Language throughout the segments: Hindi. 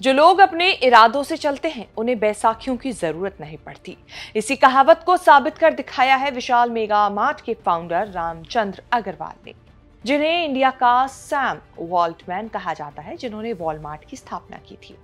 जो लोग अपने इरादों से चलते हैं उन्हें बैसाखियों की जरूरत नहीं पड़ती। इसी कहावत को साबित कर दिखाया है विशाल मेगा मार्ट के फाउंडर रामचंद्र अग्रवाल ने, जिन्हें इंडिया का सैम वॉल्टमैन कहा जाता है, जिन्होंने वॉलमार्ट की स्थापना की थी।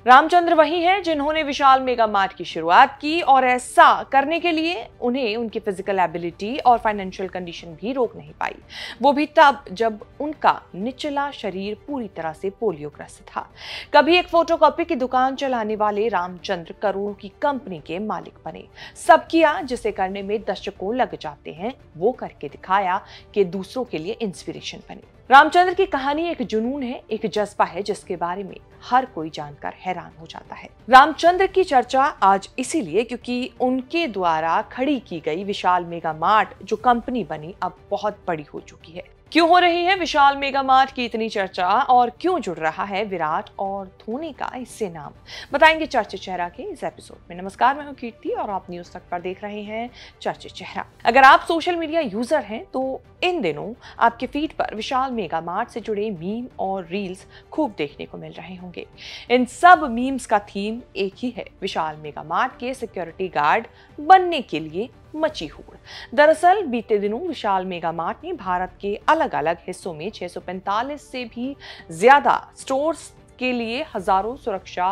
रामचंद्र वही हैं जिन्होंने विशाल मेगा मार्ट की शुरुआत की, और ऐसा करने के लिए उन्हें उनकी फिजिकल एबिलिटी और फाइनेंशियल कंडीशन भी रोक नहीं पाई। वो भी तब जब उनका निचला शरीर पूरी तरह से पोलियोग्रस्त था। कभी एक फोटोकॉपी की दुकान चलाने वाले रामचंद्र करोड़ों की कंपनी के मालिक बने। सब किया जिसे करने में दशकों लग जाते हैं, वो करके दिखाया कि दूसरों के लिए इंस्पिरेशन बने। रामचंद्र की कहानी एक जुनून है, एक जज्बा है जिसके बारे में हर कोई जानकर हैरान हो जाता है। रामचंद्र की चर्चा आज इसीलिए क्योंकि उनके द्वारा खड़ी की गई विशाल मेगा मार्ट जो कंपनी बनी अब बहुत बड़ी हो चुकी है। क्यों हो रही है विशाल मेगा मार्ट की इतनी चर्चा, और क्यों जुड़ रहा है विराट और धोनी का इससे नाम, बताएंगे चर्चित चेहरा के इस एपिसोड में। नमस्कार, मैं हूं कीर्ति और आप न्यूज तक पर देख रहे हैं चर्चित चेहरा। अगर आप सोशल मीडिया यूजर हैं तो इन दिनों आपके फीड पर विशाल मेगा मार्ट से जुड़े मीम और रील्स खूब देखने को मिल रहे होंगे। इन सब मीम्स का थीम एक ही है, विशाल मेगा मार्ट के सिक्योरिटी गार्ड बनने के लिए मची होड़। दरअसल बीते दिनों विशाल मेगा मार्ट ने भारत के अलग अलग हिस्सों में 645 से भी ज्यादा स्टोर्स के लिए हजारों सुरक्षा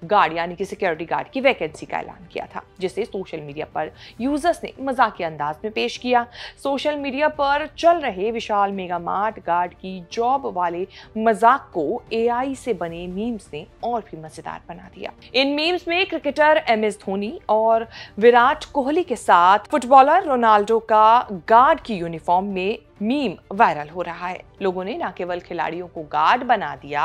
गार्ड यानी कि सिक्योरिटी गार्ड की वैकेंसी का ऐलान किया था, जिसे सोशल मीडिया पर यूजर्स ने मजाकिया अंदाज में पेश किया। सोशल मीडिया पर चल रहे विशाल मेगा मार्ट गार्ड की जॉब वाले मजाक को एआई से बने मीम्स ने और भी मजेदार बना दिया। इन मीम्स में क्रिकेटर एमएस धोनी और विराट कोहली के साथ फुटबॉलर रोनाल्डो का गार्ड की यूनिफॉर्म में मीम वायरल हो रहा है। लोगों ने न केवल खिलाड़ियों को गार्ड बना दिया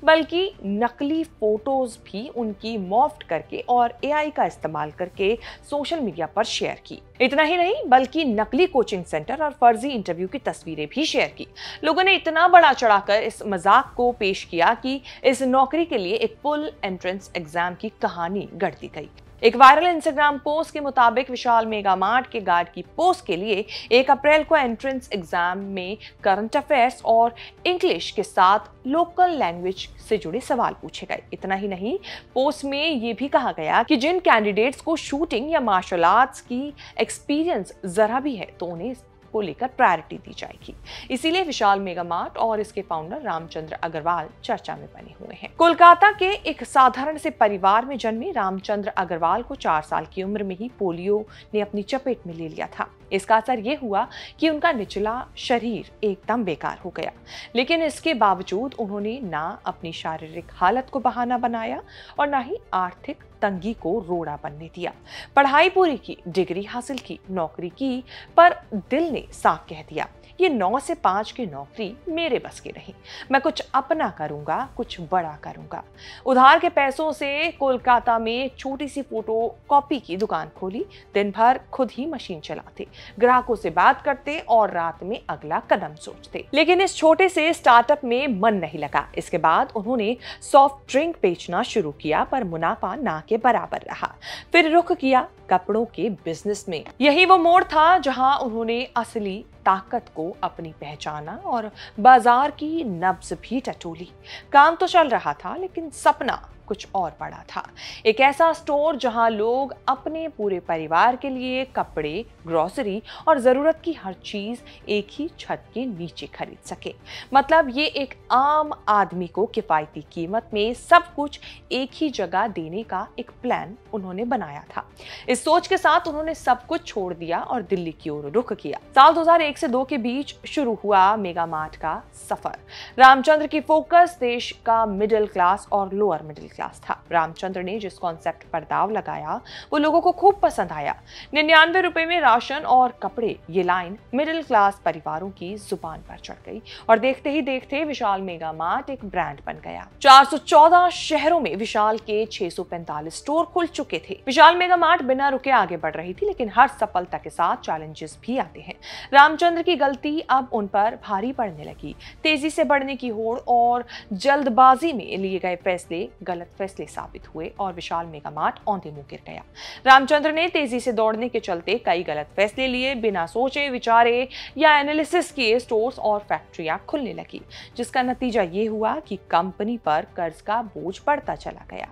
बल्कि नकली फोटोज भी उनकी मॉर्फ्ड करके और एआई का इस्तेमाल करके सोशल मीडिया पर शेयर की। इतना ही नहीं बल्कि नकली कोचिंग सेंटर और फर्जी इंटरव्यू की तस्वीरें भी शेयर की। लोगों ने इतना बड़ा चढ़ाकर इस मजाक को पेश किया कि इस नौकरी के लिए एक फुल एंट्रेंस एग्जाम की कहानी गढ़ दी गई। एक वायरल इंस्टाग्राम पोस्ट के मुताबिक विशाल मेगा मार्ट के गार्ड की पोस्ट के लिए 1 अप्रैल को एंट्रेंस एग्जाम में करंट अफेयर्स और इंग्लिश के साथ लोकल लैंग्वेज से जुड़े सवाल पूछे गए। इतना ही नहीं, पोस्ट में ये भी कहा गया कि जिन कैंडिडेट्स को शूटिंग या मार्शल आर्ट्स की एक्सपीरियंस जरा भी है तो उन्हें को लेकर प्रायोरिटी दी जाएगी। इसीलिए विशाल मेगा मार्ट और इसके फाउंडर रामचंद्र अग्रवाल चर्चा में बने हुए हैं। कोलकाता के एक साधारण से परिवार में जन्मे रामचंद्र अग्रवाल को 4 साल की उम्र में ही पोलियो ने अपनी चपेट में ले लिया था। इसका असर यह हुआ कि उनका निचला शरीर एकदम बेकार हो गया, लेकिन इसके बावजूद उन्होंने ना अपनी शारीरिक हालत को बहाना बनाया और ना ही आर्थिक तंगी को रोड़ा बनने दिया। पढ़ाई पूरी की, डिग्री हासिल की, नौकरी की, पर दिल ने साफ कह दिया ये 9 से 5 की नौकरी मेरे बस की नहीं, मैं कुछ अपना करूंगा, कुछ बड़ा करूंगा। उधार के पैसों से कोलकाता में छोटी सी फोटो कॉपी की दुकान खोली, दिन भर खुद ही मशीन चलाते, ग्राहकों से बात करते और रात में अगला कदम सोचते। लेकिन इस छोटे से स्टार्टअप में मन नहीं लगा। इसके बाद उन्होंने सॉफ्ट ड्रिंक बेचना शुरू किया, पर मुनाफा ना के बराबर रहा। फिर रुख किया कपड़ों के बिजनेस में। यही वो मोड़ था जहां उन्होंने असली ताकत को अपनी पहचाना और बाजार की नब्ज भी टटोली। काम तो चल रहा था लेकिन सपना कुछ और बड़ा था। एक ऐसा स्टोर जहां लोग अपने पूरे परिवार के लिए कपड़े, ग्रोसरी और जरूरत की हर चीज एक ही छत के नीचे खरीद सके। मतलब ये एक आम आदमी को किफायती कीमत में सब कुछ एक ही जगह देने का एक प्लान उन्होंने बनाया था। इस सोच के साथ उन्होंने सब कुछ छोड़ दिया और दिल्ली की ओर रुख किया। साल 2001 से 2 के बीच शुरू हुआ मेगा मार्ट का सफर। रामचंद्र की फोकस देश का मिडिल क्लास और लोअर मिडिल क्लास था। रामचंद्र ने जिस कॉन्सेप्ट पर दाव लगाया वो लोगों को खूब पसंद आया। 99 रुपए में राशन और कपड़े, ये लाइन मिडिल क्लास परिवारों की जुबान पर चढ़ गई और देखते ही देखते विशाल मेगा मार्ट एक ब्रांड बन गया। 414 शहरों में विशाल के 645 स्टोर खुल चुके थे। विशाल मेगा मार्ट बिना रुके आगे बढ़ रही थी, लेकिन हर सफलता के साथ चैलेंजेस भी आते हैं। रामचंद्र रामचंद्र की गलती अब उन पर भारी पड़ने लगी। तेजी से बढ़ने की होड़ और जल्दबाजी में लिए गए फैसले गलत फैसले साबित हुए और विशाल मेगा मार्ट औंधे मुंह गिर गया। रामचंद्र ने तेजी से दौड़ने के चलते कई गलत फैसले लिए, बिना सोचे विचारे या एनालिसिस किए स्टोर्स और फैक्ट्रियां खुलने लगी, जिसका नतीजा ये हुआ कि कंपनी पर कर्ज का बोझ बढ़ता चला गया।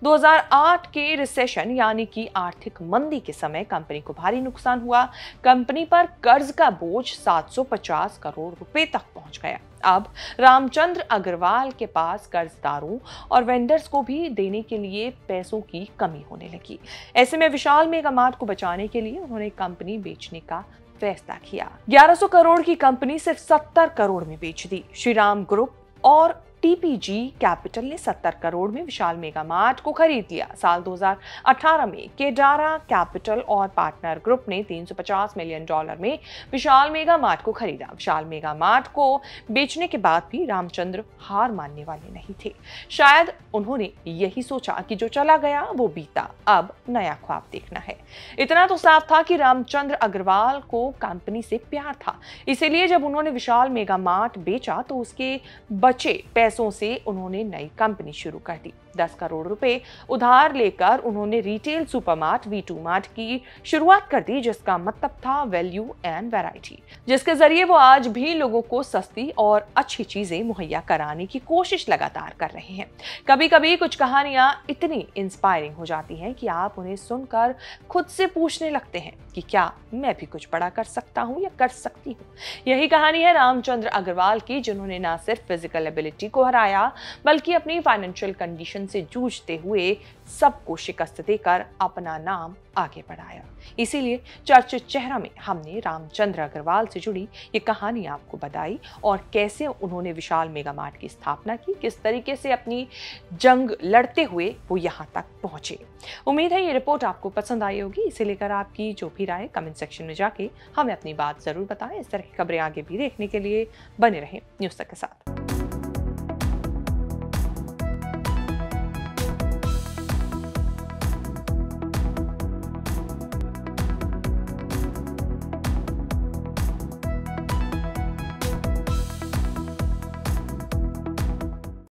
2008 के रिसेशन यानी कि आर्थिक मंदी के समय कंपनी को भारी नुकसान हुआ। कंपनी पर कर्ज का बोझ 750 करोड़ रुपए तक पहुंच गया। अब रामचंद्र अग्रवाल के पास कर्जदारों और वेंडर्स को भी देने के लिए पैसों की कमी होने लगी। ऐसे में विशाल मेगा मार्ट को बचाने के लिए उन्होंने कंपनी बेचने का फैसला किया। 1100 करोड़ की कंपनी सिर्फ 70 करोड़ में बेच दी। श्रीराम ग्रुप और टीपीजी कैपिटल ने 70 करोड़ में विशाल मेगा मार्ट को खरीद लिया। साल 2018 में केडारा कैपिटल और पार्टनर ग्रुप ने $350 मिलियन में विशाल मेगा मार्ट को खरीदा। विशाल मेगा मार्ट को बेचने के बाद भी रामचंद्र हार मानने वाले नहीं थे। शायद उन्होंने यही सोचा कि जो चला गया वो बीता, अब नया ख्वाब देखना है। इतना तो साफ था कि रामचंद्र अग्रवाल को कंपनी से प्यार था, इसीलिए जब उन्होंने विशाल मेगा मार्ट बेचा तो उसके बचे पैसों से उन्होंने नई कंपनी शुरू कर दी। 10 करोड़ रुपए उधार लेकर उन्होंने रिटेल सुपरमार्ट V2 मार्ट की शुरुआत कर दी, जिसका मतलब था वैल्यू एंड वैरायटी, जिसके जरिए वो आज भी लोगों को सस्ती और अच्छी चीजें मुहैया कराने की कोशिश लगातार कर रहे हैं। कभी कभी कुछ कहानियां इतनी इंस्पायरिंग हो जाती हैं कि आप उन्हें सुनकर खुद से पूछने लगते हैं कि क्या मैं भी कुछ बड़ा कर सकता हूं या कर सकती हूं। यही कहानी है रामचंद्र अग्रवाल की, जिन्होंने न सिर्फ फिजिकल एबिलिटी को हराया बल्कि अपनी फाइनेंशियल कंडीशन से जूझते हुए सबको शिकस्त देकर अपना नाम आगे बढ़ाया। इसीलिए चर्चित चेहरा में हमने रामचंद्र अग्रवाल से जुड़ी ये कहानी आपको बताई और कैसे उन्होंने विशाल मेगा मार्ट की स्थापना की, किस तरीके से अपनी जंग लड़ते हुए वो यहाँ तक पहुंचे। उम्मीद है ये रिपोर्ट आपको पसंद आई होगी। इसे लेकर आपकी जो भी राय कमेंट सेक्शन में जाके हमें अपनी बात जरूर बताएं। इस तरह की खबरें आगे भी देखने के लिए बने रहें न्यूज़ तक के साथ।